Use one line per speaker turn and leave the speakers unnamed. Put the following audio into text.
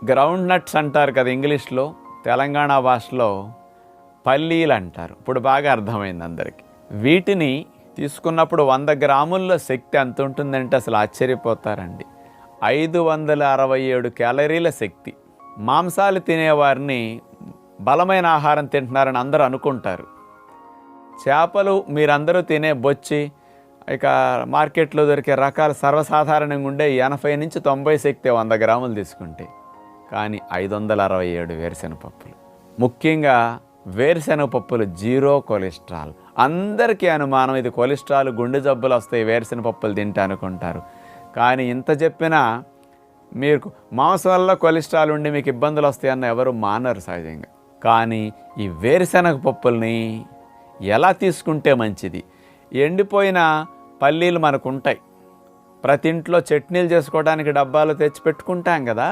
Ground nuts అంటారు కదా ఇంగ్లీష్లో, తెలంగాణ భాషలో పల్లీలు అంటారు. ఇప్పుడు బాగా అర్థమైంది అందరికీ. వీటిని తీసుకున్నప్పుడు 100 గ్రాముల్లో శక్తి ఎంత ఉంటుందంటే అసలు ఆశ్చర్యపోతారండి. 567 క్యాలరీల శక్తి. మాంసాలు తినేవారిని బలమైన ఆహారం తింటున్నారని అందరూ అనుకుంటారు. చేపలు మీరందరూ తినే బొచ్చి, ఇక మార్కెట్లో దొరికే రకాలు సర్వసాధారణంగా ఉండే 80 నుంచి 90 శక్తి 100 గ్రాములు తీసుకుంటే, కానీ 567 వేరుశెనగ పప్పులు. ముఖ్యంగా వేరుశెనగ పప్పులు జీరో కొలెస్ట్రాల్. అందరికీ అనుమానం ఇది కొలెస్ట్రాల్, గుండె జబ్బులు వస్తాయి వేరుశెనగ పప్పులు తింటే అనుకుంటారు. కానీ ఇంత చెప్పినా మీకు మాంసం వల్ల కొలెస్ట్రాల్ ఉండి మీకు ఇబ్బందులు వస్తాయన్న ఎవరు మానరు సహజంగా. కానీ ఈ వేరుశెనగ పప్పుల్ని ఎలా తీసుకుంటే మంచిది? ఎండిపోయిన పల్లీలు మనకు ఉంటాయి, ప్రతి ఇంట్లో చట్నీలు చేసుకోవడానికి డబ్బాలు తెచ్చి పెట్టుకుంటాం కదా.